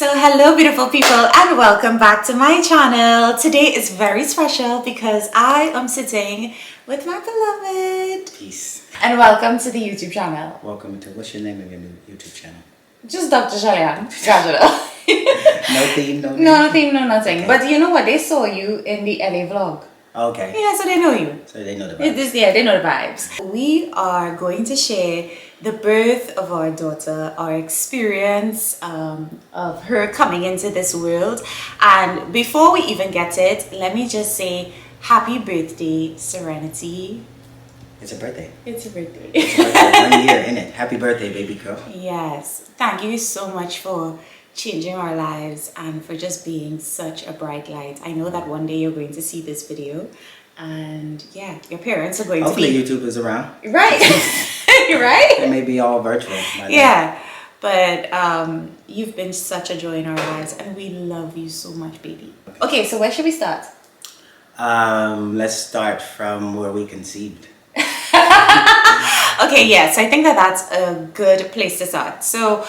So hello beautiful people and welcome back to my channel. Today is very special because I am sitting with my beloved. Peace. And welcome to the YouTube channel. Welcome to, what's your name of your new YouTube channel? Just Dr. Shelly-Ann. Casual. No theme, no name? No theme, no nothing. Okay. But you know what? They saw you in the LA vlog. Okay. Yeah, so they know you. So they know the vibes. Yeah, they know the vibes. We are going to share the birth of our daughter, our experience of her coming into this world. And before we even get it, let me just say happy birthday, Serenity. It's a birthday. It's a birthday. It's a birthday. 1 year in it. Happy birthday, baby girl. Yes. Thank you so much for changing our lives and for just being such a bright light. I know that one day you're going to see this video and yeah, your parents are going Hopefully to be... YouTube is around. Right. Right? It may be all virtual. Yeah. But you've been such a joy in our lives and we love you so much, baby. Okay, so where should we start? Let's start from where we conceived. Okay, yes, I think that's a good place to start. So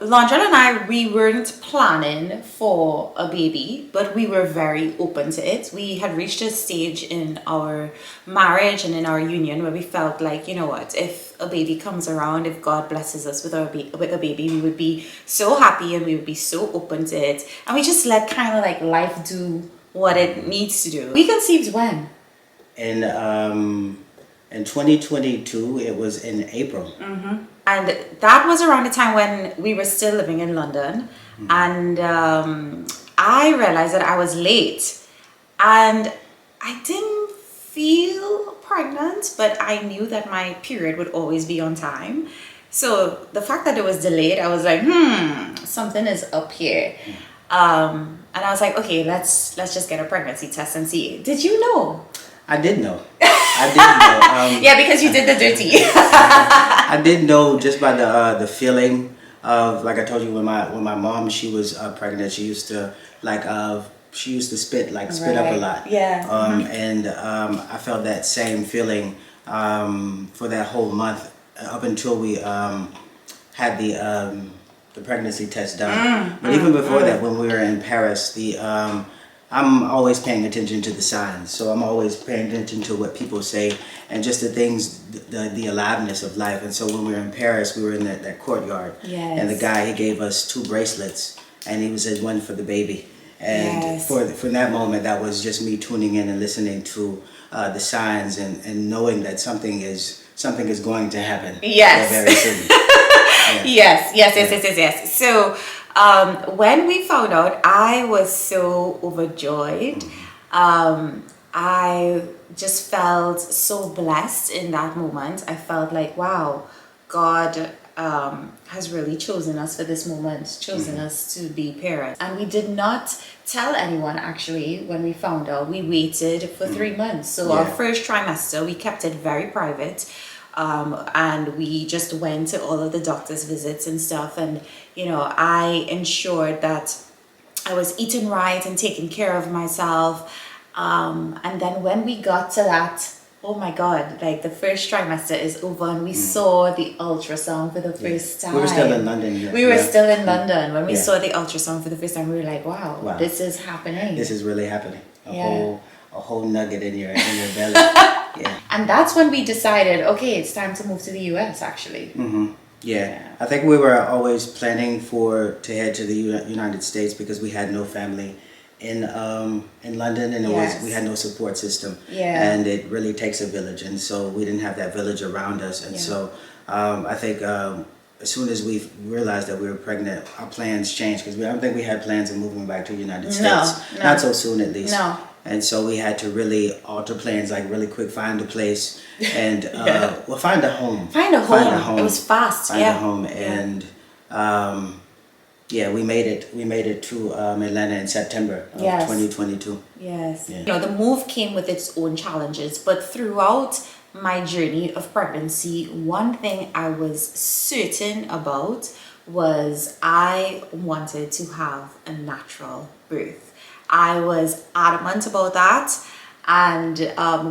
Londra and I, we weren't planning for a baby, but we were very open to it. We had reached a stage in our marriage and in our union where we felt like, you know what, if a baby comes around, if God blesses us with a baby, we would be so happy and we would be so open to it. And we just let kind of like life do what it needs to do. We conceived when? In 2022, it was in April. Mm-hmm. And that was around the time when we were still living in London. Mm-hmm. And I realized that I was late. And I didn't feel pregnant, but I knew that my period would always be on time. So the fact that it was delayed, I was like, something is up here. And I was like, okay, let's just get a pregnancy test and see. Did you know? I did know. I did know. Yeah, because you did the dirty. I did know just by the feeling of, like I told you, when my mom, she was pregnant, she used to spit up a lot. Yeah. And I felt that same feeling for that whole month up until we had the pregnancy test done. But even before that, when we were in Paris, I'm always paying attention to the signs, so I'm always paying attention to what people say and just the things, the aliveness of life. And so when we were in Paris, we were in that courtyard, and the guy, he gave us 2 bracelets, and he said one for the baby. And for that moment, that was just me tuning in and listening to the signs and knowing that something is going to happen. Yes. Very soon. Yeah. Yes. So when we found out, I was so overjoyed. I just felt so blessed in that moment. I felt like, wow, God has really chosen us for this moment, chosen us to be parents. And we did not tell anyone, actually, when we found out. We waited for 3 months. So our first trimester, we kept it very private. And we just went to all of the doctor's visits and stuff, and you know, I ensured that I was eating right and taking care of myself, and then when we got to that, oh my God, like the first trimester is over and we saw the ultrasound for the first time. We were still in London. We were still in London when we saw the ultrasound for the first time. We were like, wow. This is happening. This is really happening. A whole nugget in your belly. Yeah. And that's when we decided, okay, it's time to move to the US, actually. Yeah. I think we were always planning to head to the United States because we had no family in London, and we had no support system. Yeah. And it really takes a village, and so we didn't have that village around us. And so I think as soon as we realized that we were pregnant, our plans changed, because I don't think we had plans of moving back to the United States. No. Not so soon, at least. No. And so we had to really alter plans, like really quick, find a place and find a home. Find a home. It was fast. Find a home, and we made it to Atlanta in September of 2022. Yes. Yeah. You know, the move came with its own challenges, but throughout my journey of pregnancy, one thing I was certain about was I wanted to have a natural birth. I was adamant about that, and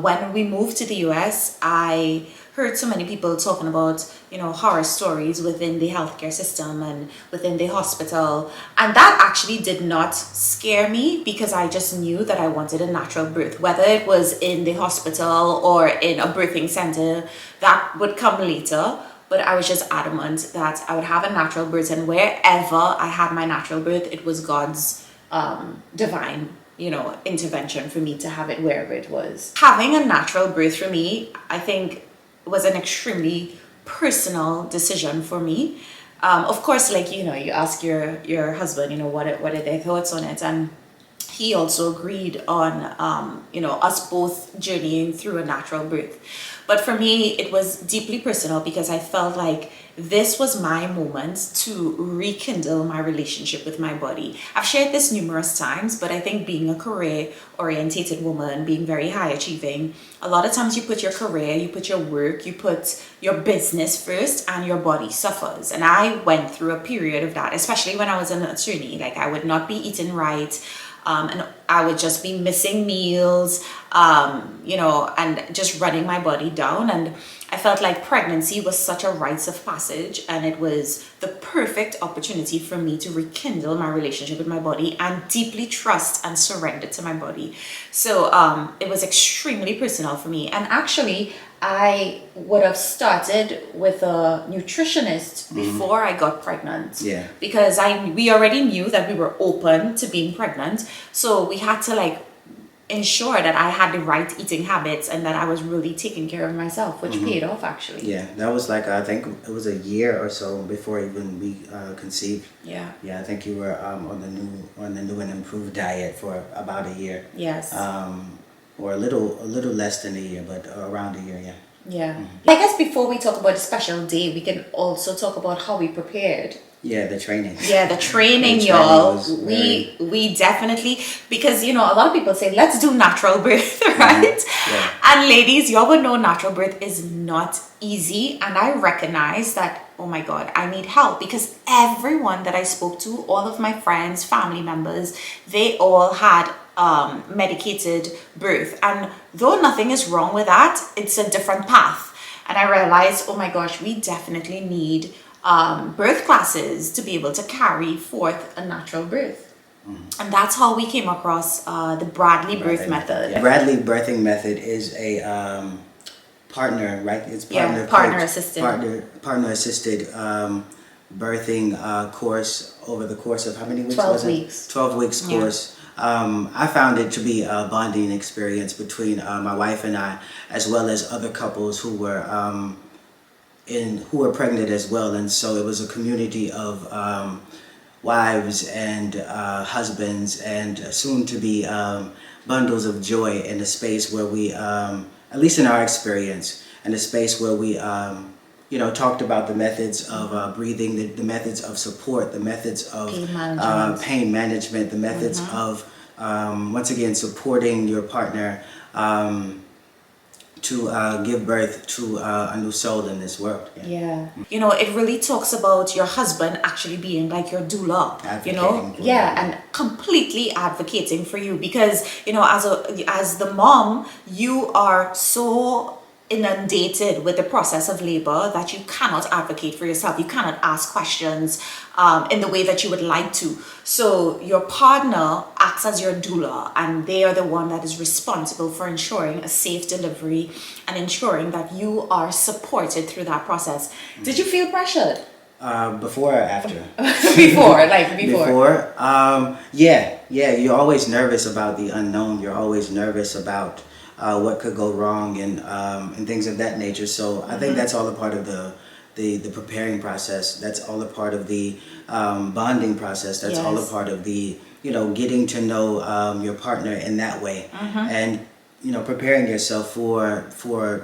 when we moved to the US, I heard so many people talking about, horror stories within the healthcare system and within the hospital. And that actually did not scare me because I just knew that I wanted a natural birth. Whether it was in the hospital or in a birthing center, that would come later. But I was just adamant that I would have a natural birth, and wherever I had my natural birth, it was God's divine, intervention for me to have it wherever it was. Having a natural birth for me, I think, was an extremely personal decision for me. Of course, like, you ask your husband, what are their thoughts on it, and he also agreed on, us both journeying through a natural birth. But for me, it was deeply personal because I felt like this was my moment to rekindle my relationship with my body. I've shared this numerous times, but I think being a career-orientated woman, being very high achieving, a lot of times you put your career, you put your work, you put your business first, and your body suffers. And I went through a period of that, especially when I was an attorney. Like, I would not be eating right. And I would just be missing meals, and just running my body down. And I felt like pregnancy was such a rites of passage, and it was the perfect opportunity for me to rekindle my relationship with my body and deeply trust and surrender to my body. So it was extremely personal for me. And actually, I would have started with a nutritionist before I got pregnant. Yeah. Because we already knew that we were open to being pregnant. So we had to ensure that I had the right eating habits and that I was really taking care of myself, which paid off actually. Yeah, that was I think it was a year or so before even we conceived. Yeah. Yeah, I think you were on the new and improved diet for about a year. Yes. Or a little less than a year, but around a year, yeah. Yeah. I guess before we talk about the special day, we can also talk about how we prepared. Yeah, the training. Yeah, the training, y'all. We definitely, because a lot of people say let's do natural birth, right? Yeah. And ladies, y'all would know natural birth is not easy, and I recognize that, oh my God, I need help, because everyone that I spoke to, all of my friends, family members, they all had medicated birth. And though nothing is wrong with that, it's a different path. And I realized, oh my gosh, we definitely need birth classes to be able to carry forth a natural birth. And that's how we came across the Bradley birth method. Yeah. Bradley birthing method is a partner, right? It's partner assisted birthing course over the course of how many weeks? 12 weeks. 12 weeks course. I found it to be a bonding experience between my wife and I, as well as other couples who were pregnant as well. And so it was a community of wives and husbands and soon to be bundles of joy in a space where we, at least in our experience, in a space where we talked about the methods of breathing, the methods of support, the methods of pain management, the methods of, once again, supporting your partner to give birth to a new soul in this world. Yeah. It really talks about your husband actually being like your doula, and completely advocating for you, because, as the mom, you are so inundated with the process of labor that you cannot advocate for yourself. You cannot ask questions in the way that you would like to. So your partner acts as your doula, and they are the one that is responsible for ensuring a safe delivery and ensuring that you are supported through that process. Did you feel pressured? Before or after? Before. Before. Yeah. You're always nervous about the unknown. You're always nervous about what could go wrong and things of that nature. So I think that's all a part of the preparing process. That's all a part of the bonding process. That's all a part of the getting to know your partner in that way, and preparing yourself for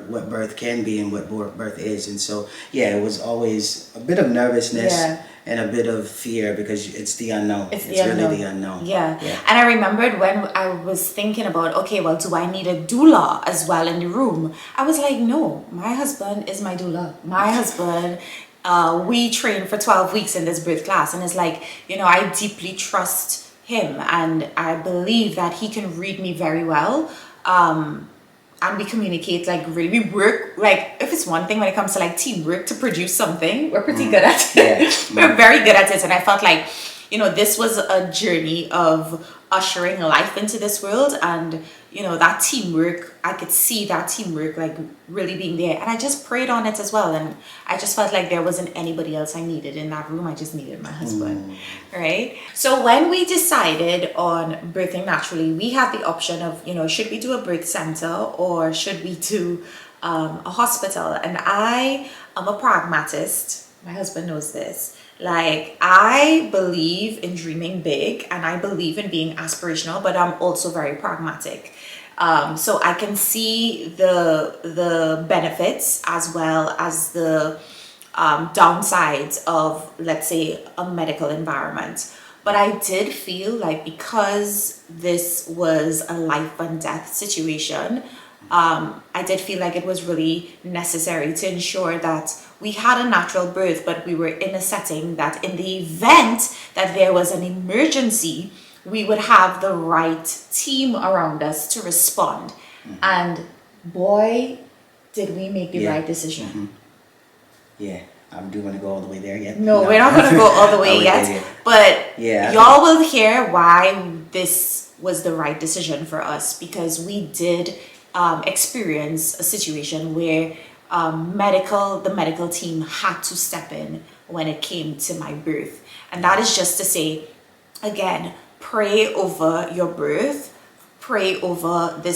what birth can be and what birth is. And so it was always a bit of nervousness. And a bit of fear, because it's the unknown. It's really the unknown. Yeah. And I remembered when I was thinking about, okay, well, do I need a doula as well in the room? I was like, no, my husband is my doula. My husband, we trained for 12 weeks in this birth class. And it's like, I deeply trust him. And I believe that he can read me very well. and we communicate like really. We work like, if it's one thing when it comes to like teamwork to produce something, we're pretty good at it. Yeah. We're very good at it. And I felt like, you know, this was a journey of ushering life into this world, and you know, that teamwork, I could see that teamwork like really being there, and I just prayed on it as well. And I just felt like there wasn't anybody else I needed in that room. I just needed my husband. Right? So when we decided on birthing naturally, we had the option of, you know, should we do a birth center or should we do a hospital? And I am a pragmatist. My husband knows this. Like, I believe in dreaming big and I believe in being aspirational, but I'm also very pragmatic. So I can see the benefits as well as the downsides of, let's say, a medical environment. But I did feel like, because this was a life and death situation, I did feel like it was really necessary to ensure that we had a natural birth, but we were in a setting that in the event that there was an emergency, we would have the right team around us to respond. And boy, did we make the right decision. Yeah. Do you want to go all the way there yet? No, we're not going to go all the way yet. But y'all will hear why this was the right decision for us, because we did experience a situation where the medical team had to step in when it came to my birth. And that is just to say, again, pray over your birth. Pray over the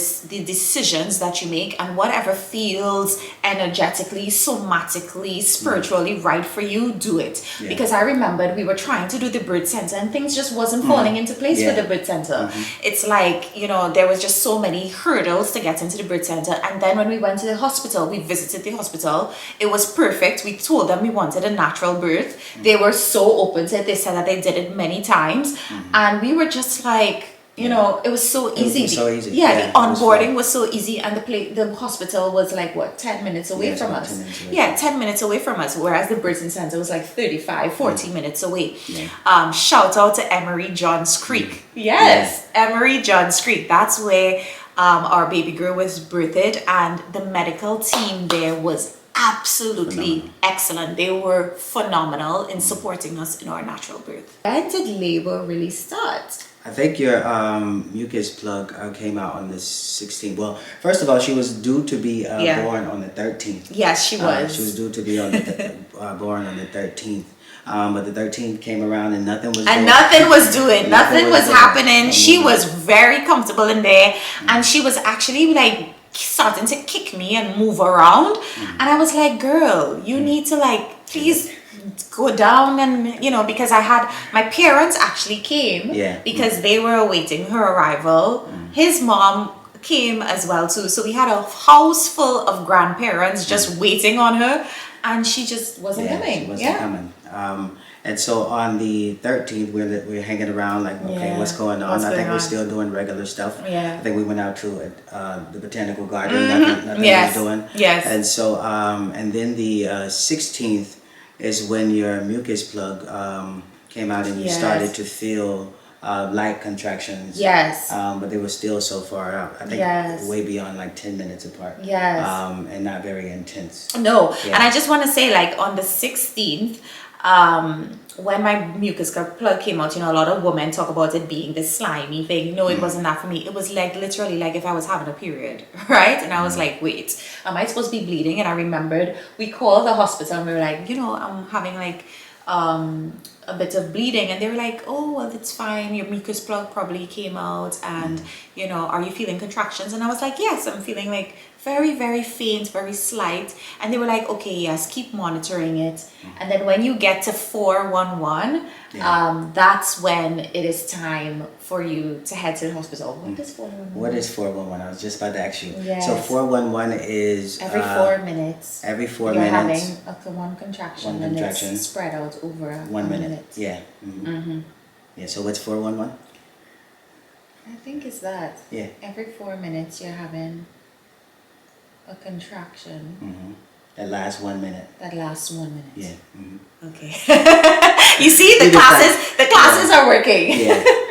decisions that you make, and whatever feels energetically, somatically, spiritually right for you, do it. Because I remembered we were trying to do the birth center and things just wasn't falling into place for the birth center. It's like, you know, there was just so many hurdles to get into the birth center. And then when we went to the hospital, we visited the hospital. It was perfect. We told them we wanted a natural birth. They were so open to it. They said that they did it many times. And we were just like, you know, it was so easy. It was so easy. Yeah, the onboarding was so easy, and the hospital was like, what, 10 minutes away from us? 10 minutes away. Yeah, 10 minutes away from us, whereas the birthing center was like 35, 40 minutes away. Shout out to Emery Johns Creek. Yes, Emery Johns Creek. That's where our baby girl was birthed, and the medical team there was absolutely excellent. They were phenomenal in supporting us in our natural birth. When did labor really start? I think your mucus plug came out on the 16th. Well, first of all, she was due to be born on the 13th. Yes, she was. She was due to be born on the 13th. But the 13th came around and nothing was doing. Nothing was happening. She was very comfortable in there, and she was actually like starting to kick me and move around. And I was like, girl, you need to like, please go down. And you know, because my parents actually came because they were awaiting her arrival. His mom came as well too, so we had a house full of grandparents just waiting on her, and she just wasn't coming. She wasn't coming. And so on the 13th, we're hanging around like, okay, what's going on? I think we're still doing regular stuff. I think we went out to the botanical garden. Nothing was doing. And so and then the 16th is when your mucus plug came out, and you started to feel light contractions. But they were still so far out. I think way beyond like 10 minutes apart. And not very intense. No. And I just want to say, like, on the 16th, when my mucus plug came out, you know, a lot of women talk about it being this slimy thing. No, it wasn't that for me. It was like literally like if I was having a period, right? And I was like, wait, am I supposed to be bleeding? And I remembered we called the hospital and we were like, you know, I'm having like a bit of bleeding, and they were like, oh, well, it's fine, your mucus plug probably came out, and you know, are you feeling contractions? And I was like, yes, I'm feeling like very, very faint, very slight. And they were like, okay, yes, keep monitoring it. And then when you get to 411, that's when it is time for you to head to the hospital. What is 411? What is 411? I was just about to ask you. So 411 is every 4 minutes. Every 4 you're minutes. You're having one contraction. And it's spread out over 1 minute. Yeah. Yeah. So what's 411? I think it's that. Yeah. Every 4 minutes you're having a contraction. That lasts 1 minute. That lasts 1 minute. Yeah. Okay. You see, the classes are working.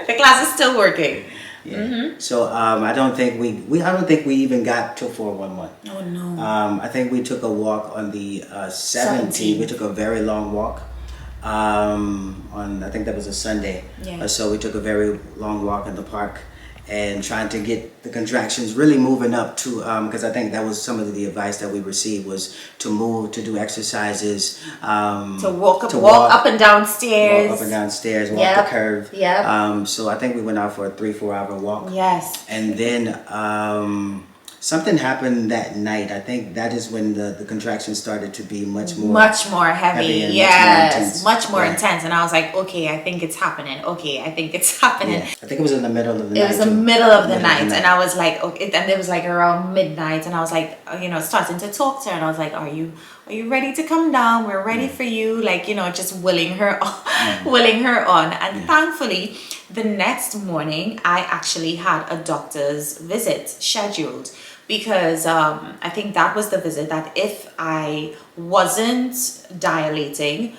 The class is still working. Yeah. So I don't think we even got to 411. Oh no. I think we took a walk on the 17th. We took a very long walk. On I think that was a Sunday. Yeah. So we took a very long walk in the park and trying to get the contractions really moving up to because I think that was some of the advice that we received was to move, to do exercises, to walk up and down stairs. Walk up and down stairs, walk the curve. Yeah. So I think we went out for a 3-4 hour walk. Yes. And then something happened that night. I think that is when the contractions started to be much more heavy. And Yes, much more intense. And I was like, okay, I think it's happening. Okay, I think it's happening. Yeah. I think it was in the middle of the night. It was the middle of the night, and I was like, okay. And it was like around midnight, and I was like, starting to talk to her, and I was like, are you ready to come down? We're ready for you. Like, just willing her on. And thankfully, the next morning, I actually had a doctor's visit scheduled. Because I think that was the visit that if I wasn't dilating,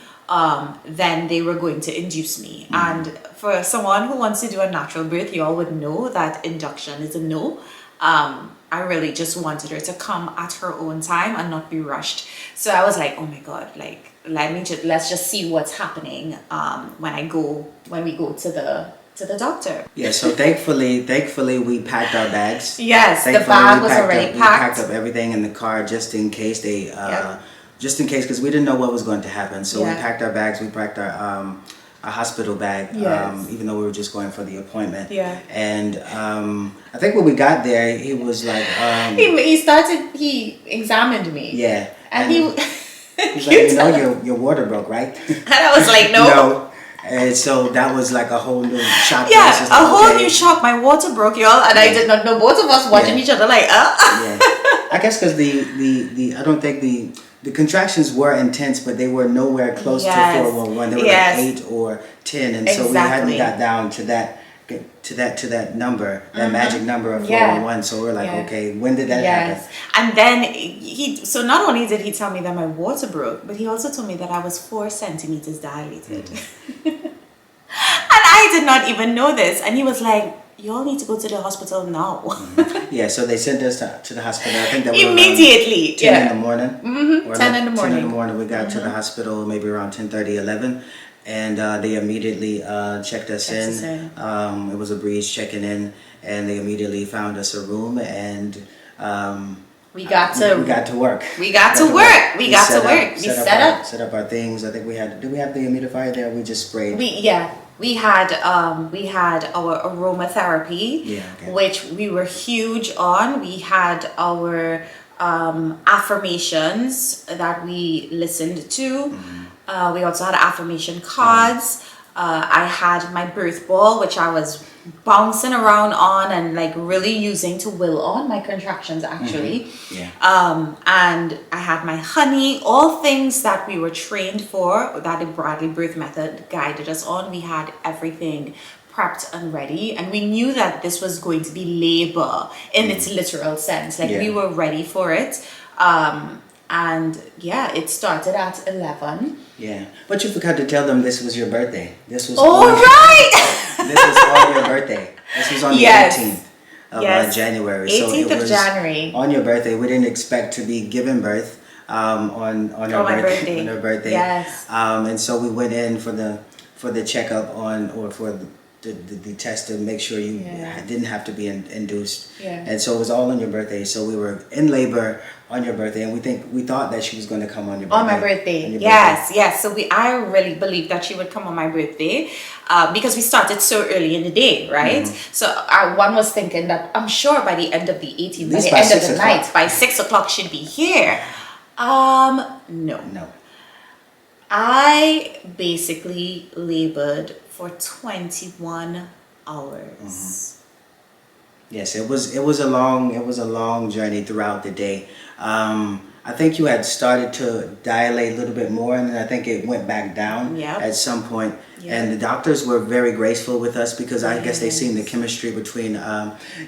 then they were going to induce me. And for someone who wants to do a natural birth, you all would know that induction is a no. I really just wanted her to come at her own time and not be rushed. So I was like, oh my God, like let's just see what's happening when we go to the doctor. Yeah, so thankfully we packed our bags. Yes, the bag was already packed. We packed up everything in the car just in case because we didn't know what was going to happen. So we packed our bags. We packed our hospital bag, even though we were just going for the appointment. Yeah. And I think when we got there, he was like, he examined me. Yeah. And he he's like, your water broke, right? And I was like, no. No. And so that was like a whole new shock. Yeah, a whole new shock. My water broke, y'all, and I did not know. Both of us watching each other like, Yeah, I guess because I don't think the contractions were intense, but they were nowhere close to 411. They were like 8 or 10, and so we hadn't got down to that number, that magic number of 411. So we're like, okay, when did that happen? And then so not only did he tell me that my water broke, but he also told me that I was 4 centimeters dilated. And I did not even know this. And he was like, you all need to go to the hospital now. Yeah, so they sent us to the hospital. I think that was immediately 10 in the morning. 10 in the morning. 10 in the morning. We got to the hospital maybe around 10:30, 11. And they immediately checked us in. It was a breeze checking in, and they immediately found us a room, and we got to work. We set up our things. I think did we have the humidifier there? We just sprayed. We had our aromatherapy, which we were huge on. We had our affirmations that we listened to. We also had affirmation cards. I had my birth ball, which I was bouncing around on and like really using to will on my contractions actually. And I had my honey, all things that we were trained for, that the Bradley birth method guided us on. We had everything prepped and ready, and we knew that this was going to be labor in its literal sense. Like we were ready for it. And it started at 11. Yeah, but you forgot to tell them this was your birthday. This was right. This was on your birthday. This was on the 18th of January. 18th of January. On your birthday. We didn't expect to be given birth on her birthday. On her birthday. Yes. And so we went in for the checkup for the test to make sure you didn't have to be induced. And so it was all on your birthday. So we were in labor on your birthday, and we thought that she was going to come on your birthday. On my birthday. Yes. So I really believed that she would come on my birthday because we started so early in the day, right? So one was thinking that I'm sure by the end of the 18th, by the end of the night, by 6 o'clock she'd be here. No. I basically labored for 21 hours. Yes, it was a long journey throughout the day. I think you had started to dilate a little bit more, and then I think it went back down at some point. And the doctors were very graceful with us because I guess they seen the chemistry between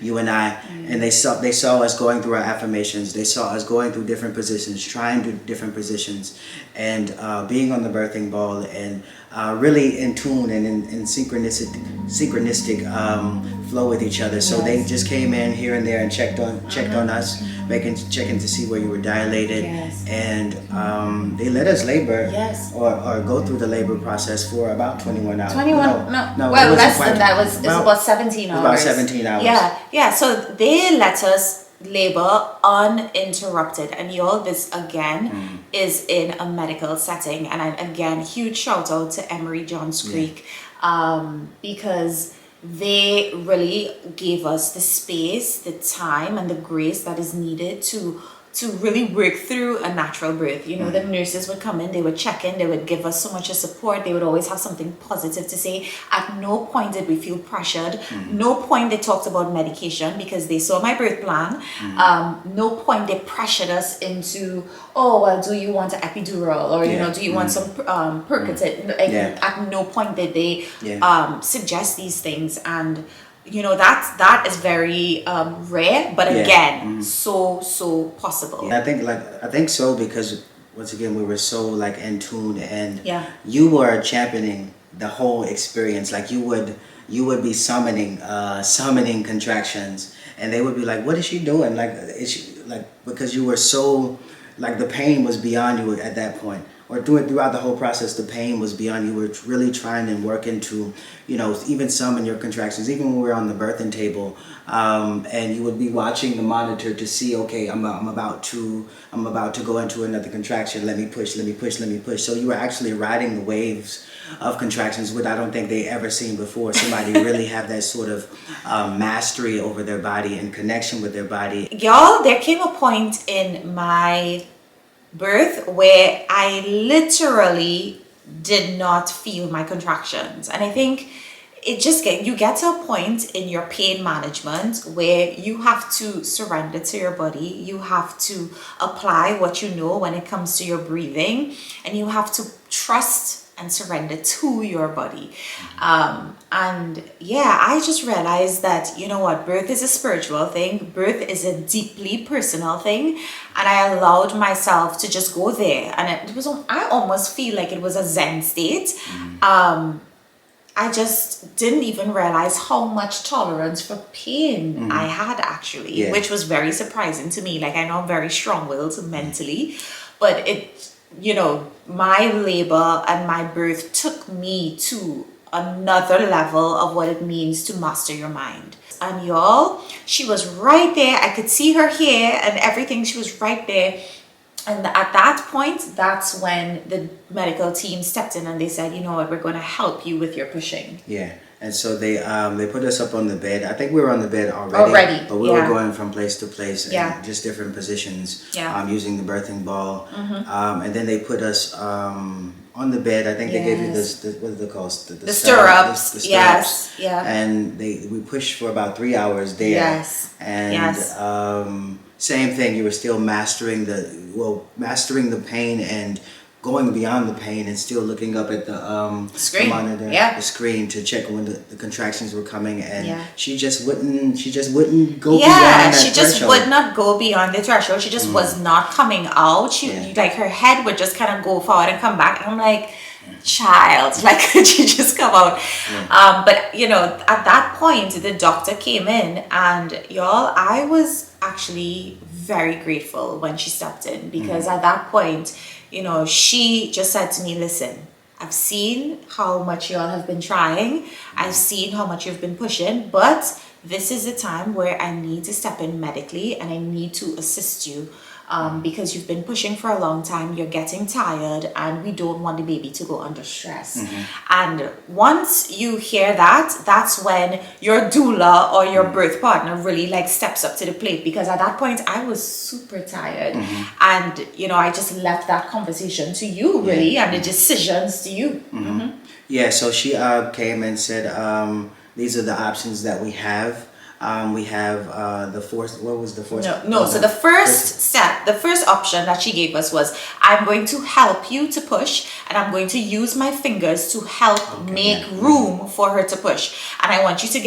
you and I, and they saw us going through our affirmations. They saw us going through different positions, trying to do different positions, and being on the birthing ball, and really in tune and in synchronistic flow with each other. So they just came in here and there and checked on us, checking to see where you were dilated, and they let us labor or go through the labor process for about 21 hours. 21? No, well, less than that. It was about 17 hours. About 17 hours. Yeah. So they let us labor uninterrupted, and y'all, this again is in a medical setting, and again, huge shout out to Emory Johns Creek, because they really gave us the space, the time, and the grace that is needed to really work through a natural birth. You know, the nurses would come in, they would check in, they would give us so much support, they would always have something positive to say. At no point did we feel pressured. No point they talked about medication because they saw my birth plan. No point they pressured us into, oh, well, do you want an epidural, or you know, do you want some Percocet? At no point did they suggest these things. And you know, that is very rare, but again, so possible. Yeah, I think so, because once again we were so like in tune, and you were championing the whole experience. Like you would be summoning contractions, and they would be like, "What is she doing?" Like because you were so like the pain was beyond you at that point. Or throughout the whole process, the pain was beyond you. Were really trying and working to, you know, even summon your contractions. Even when we were on the birthing table, and you would be watching the monitor to see, okay, I'm about to go into another contraction. Let me push. So you were actually riding the waves of contractions, which I don't think they ever seen before. Somebody really have that sort of mastery over their body and connection with their body. Y'all, there came a point in my birth where I literally did not feel my contractions, and I think you get to a point in your pain management where you have to surrender to your body. You have to apply what you know when it comes to your breathing, and you have to trust and surrender to your body. And I just realized that, you know what, birth is a spiritual thing. Birth is a deeply personal thing. And I allowed myself to just go there. And I almost feel like it was a Zen state. I just didn't even realize how much tolerance for pain I had actually, which was very surprising to me. Like, I know I'm very strong-willed mentally, but you know, my labor and my birth took me to another level of what it means to master your mind. And y'all, she was right there. I could see her hair and everything. She was right there. And at that point, that's when the medical team stepped in and they said, you know what, we're going to help you with your pushing. Yeah. And so they put us up on the bed. I think we were on the bed already, but we were going from place to place and just different positions, using the birthing ball. And then they put us on the bed. I think they gave you what is it called? The stirrups. The stirrups. Yes. Yeah. And we pushed for about 3 hours there. Yes. And same thing. You were still mastering the pain and going beyond the pain, and still looking up at the screen, monitor, the screen, to check when the contractions were coming, and she just wouldn't go beyond that she just threshold. would not go beyond the threshold. She just was not coming out. She like, her head would just kind of go forward and come back, and I'm like, child, like, could you just come out? But you know, at that point the doctor came in, and y'all, I was actually very grateful when she stepped in, because at that point, you know, she just said to me, listen, I've seen how much y'all have been trying. I've seen how much you've been pushing, but this is the time where I need to step in medically, and I need to assist you, because you've been pushing for a long time. You're getting tired, and we don't want the baby to go under stress. And once you hear that, that's when your doula or your birth partner really like steps up to the plate, because at that point I was super tired, and you know, I just left that conversation to you really, and the decisions to you. Yeah, so she came and said, these are the options that we have. We have the fourth. What was the fourth? No. So the first step, the first option that she gave us was, I'm going to help you to push, and I'm going to use my fingers to help make room for her to push. And I want you to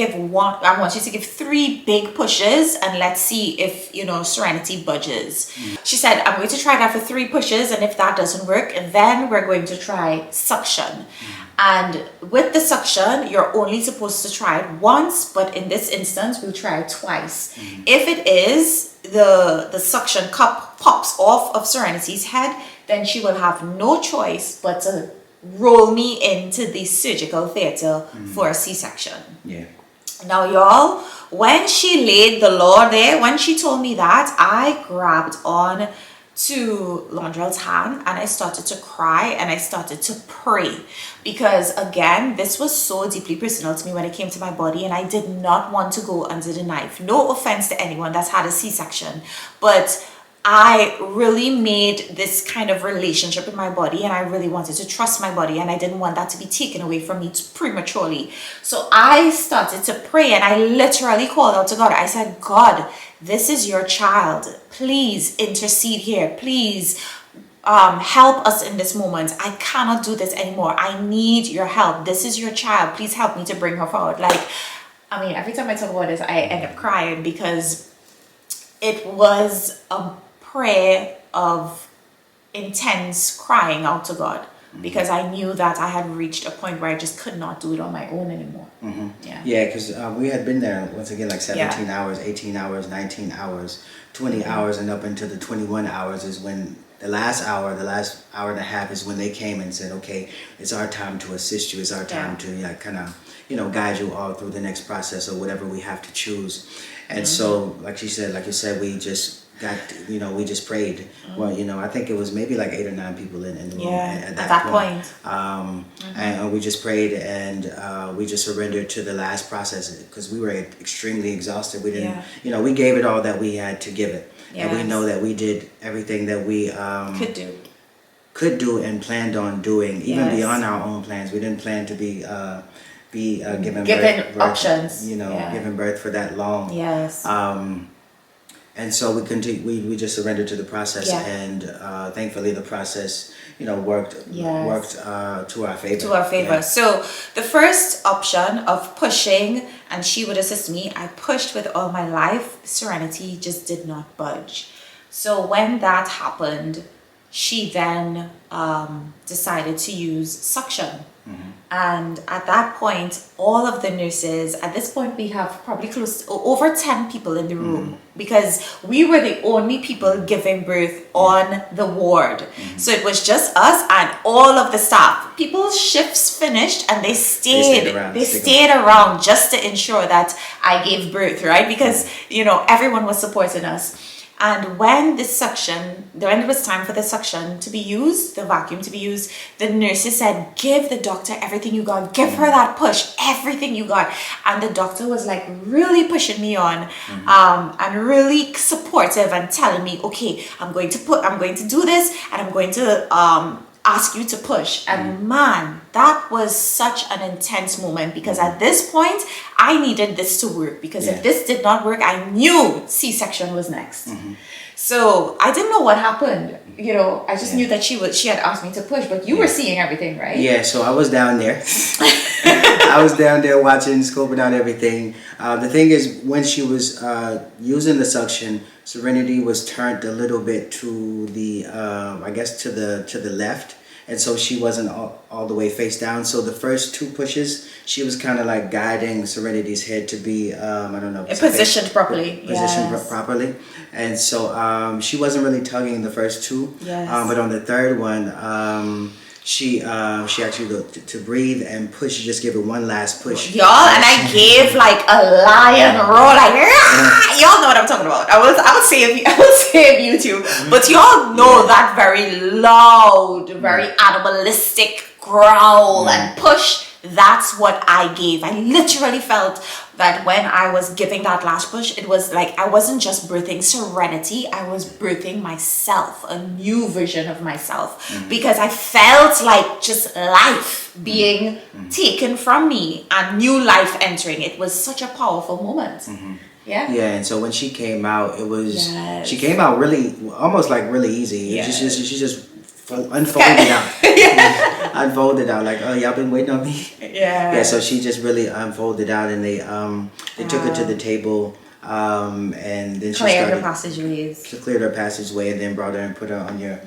give 3 big pushes, and let's see if, you know, Serenity budges. She said, I'm going to try that for 3 pushes, and if that doesn't work, then we're going to try suction. And with the suction, you're only supposed to try it once, but in this instance, we'll try it twice. If it is the suction cup pops off of Serenity's head, then she will have no choice but to roll me into the surgical theater for a C-section. Yeah. Now, y'all, when she laid the law there, when she told me that, I grabbed on to Laundrell's hand and I started to cry and I started to pray, because again, this was so deeply personal to me when it came to my body, and I did not want to go under the knife. No offense to anyone that's had a C-section, but I really made this kind of relationship with my body, and I really wanted to trust my body, and I didn't want that to be taken away from me prematurely. So I started to pray, and I literally called out to God. I said, God, this is your child. Please intercede here. Please help us in this moment. I cannot do this anymore. I need your help. This is your child. Please help me to bring her forward. Like, I mean, every time I talk about this, I end up crying, because it was a prayer of intense crying out to God, because I knew that I had reached a point where I just could not do it on my own anymore. Yeah, because we had been there, once again, like 17 hours, 18 hours, 19 hours, 20 hours, and up into the 21 hours is when the last hour and a half is when they came and said, okay, it's our time to assist you. It's our time to kind of, guide you all through the next process or whatever we have to choose. And so, like you said, we just got, we just prayed. Well, I think it was maybe like 8 or 9 people in the room at that point. And we just prayed, and we just surrendered to the last process, because we were extremely exhausted. We didn't, we gave it all that we had to give it. Yes. And we know that we did everything that we could do and planned on doing, even beyond our own plans. We didn't plan to be given birth, options, giving birth for that long. Yes. And so we just surrendered to the process, and thankfully the process, worked to our favor. To our favor. Yeah. So the first option of pushing, and she would assist me, I pushed with all my life. Serenity just did not budge. So when that happened, she then decided to use suction. And at that point, all of the nurses, at this point we have probably close to over 10 people in the room, because we were the only people giving birth on the ward. So it was just us and all of the staff. People's shifts finished and they stayed around just to ensure that I gave birth, right? Because, everyone was supporting us. And when when it was time for the suction to be used, the vacuum to be used, the nurses said, give the doctor everything you got. Give her that push, everything you got. And the doctor was like really pushing me on, and really supportive and telling me, okay, I'm going to do this, and I'm going to ask you to push. And man, that was such an intense moment, because at this point I needed this to work, because if this did not work, I knew C-section was next. So I didn't know what happened. I just knew that she had asked me to push, but you were seeing everything, right? Yeah, so I was down there. I was down there watching, scoping out everything. The thing is, when she was using the suction, Serenity was turned a little bit to the, to the left. And so she wasn't all the way face down. So the first 2 pushes, she was kind of like guiding Serenity's head to be, positioned properly. Properly. And so she wasn't really tugging the first 2. Yes. But on the third one, she actually to breathe and push. She just gave it one last push. Y'all, and I gave like a lion roar, like y'all know what I'm talking about. I would say YouTube, but y'all know that very loud, very animalistic growl and push. That's what I gave. I literally felt that when I was giving that last push, it was like I wasn't just birthing Serenity, I was birthing myself, a new version of myself, because I felt like just life being taken from me and new life entering. It was such a powerful moment. Yeah. Yeah, and so when she came out, she came out really, almost like really easy. Yes. She just unfolded out. Unfolded out, like, oh, y'all been waiting on me. Yeah. Yeah, so she just really unfolded out, and they took her to the table. and then she Cleared her started passageways. to clear her passageway, and then brought her and put her on your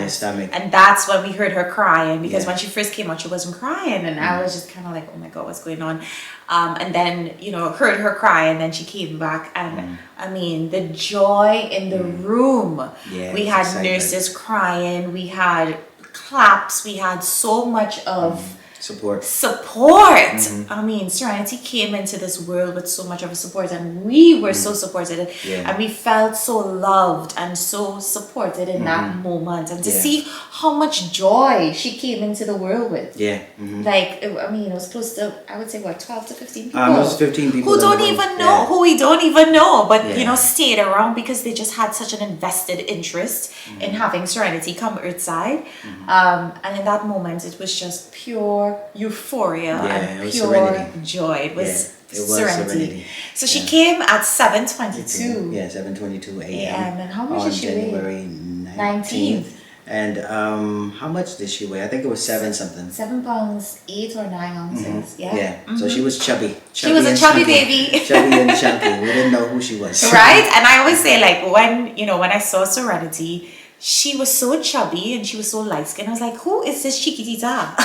stomach. And that's when we heard her crying, because Yeah. when she first came out, she wasn't crying, and I was just kind of like, oh my god, what's going on? And then, you know, heard her cry, and then she came back, and I mean, the joy in the room. Yeah, we it's had excitement. nurses crying, we had claps, we had so much of Support. I mean, Serenity came into this world with so much of a support, and we were so supported, and we felt so loved and so supported in that moment, and to see how much joy she came into the world with. Like, I mean, it was close to, I would say, what, 12 to 15 people? It was 15 people who don't even know, who we don't even know, but you know, stayed around because they just had such an invested interest in having Serenity come Earthside. And in that moment, it was just pure euphoria and pure Serenity. joy. It was Serenity. So she came at 7:22. Yeah, 7:22 a.m. And how much did she weigh? January 19th. And how much did she weigh? I think it was 7 something. 7 pounds 8 or 9 ounces. So she was chubby. She was a chubby baby. Chubby and chunky. We didn't know who she was. Right? And I always say, like, when I saw Serenity, she was so chubby and she was so light skinned. I was like, who is this chiquitita?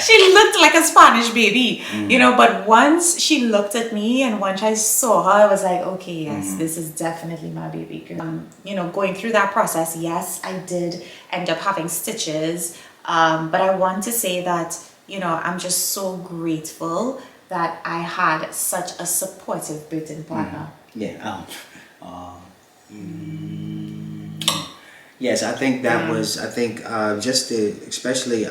She looked like a Spanish baby, you know, but once she looked at me and once I saw her, I was like, okay, yes, this is definitely my baby girl. You know, going through that process, yes, I did end up having stitches, but I want to say that, you know, I'm just so grateful that I had such a supportive birthing partner. Yes, I think that was, just especially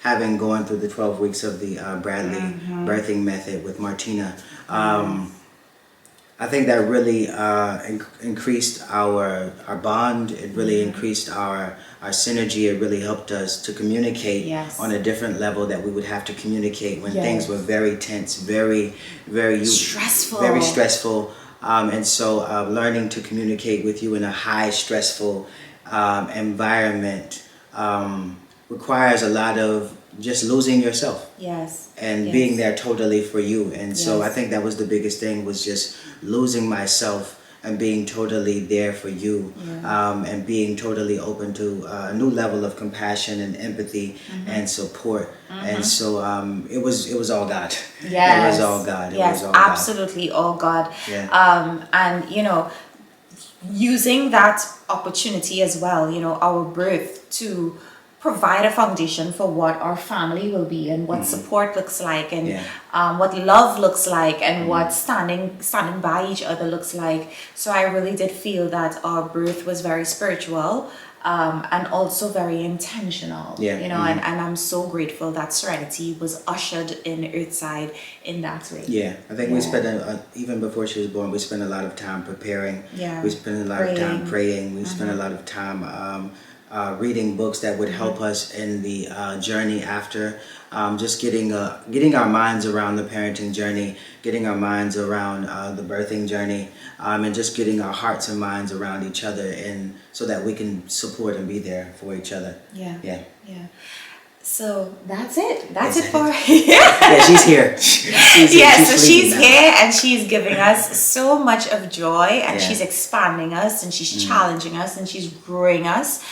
having gone through the 12 weeks of the Bradley birthing method with Martina, I think that really increased our bond. It really increased our synergy. It really helped us to communicate on a different level that we would have to communicate when things were very tense, very stressful. Very stressful. And so learning to communicate with you in a high stressful environment requires a lot of just losing yourself. And being there totally for you. And so I think that was the biggest thing, was just losing myself and being totally there for you, and being totally open to a new level of compassion and empathy and support. And so it was all God. It was all God. It was all absolutely all God. And you know, using that opportunity as well, you know, our birth to provide a foundation for what our family will be, and what support looks like, and what love looks like, and what standing by each other looks like. So I really did feel that our birth was very spiritual, and also very intentional, you know, and I'm so grateful that Serenity was ushered in Earthside in that way. I think we spent, even before she was born, we spent a lot of time preparing. We spent a lot of time praying. We spent a lot of time reading books that would help us in the journey after, just getting our minds around the parenting journey, getting our minds around the birthing journey, and just getting our hearts and minds around each other, and so that we can support and be there for each other. So that's it. That's it for she's here. She's here, and she's giving us so much of joy, and she's expanding us, and she's challenging us, and she's growing us,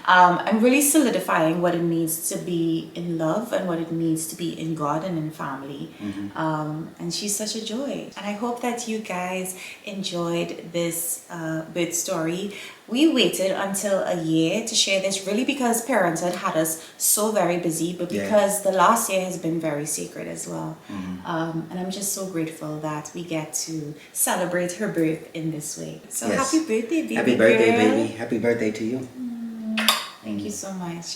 and really solidifying what it means to be in love, and what it means to be in God and in family. And she's such a joy. And I hope that you guys enjoyed this birth story. We waited until a year to share this, really because parenthood had us so very busy, but because the last year has been very sacred as well. And I'm just so grateful that we get to celebrate her birth in this way. So happy birthday, baby. Happy birthday, baby. Happy birthday to you. Thank you so much.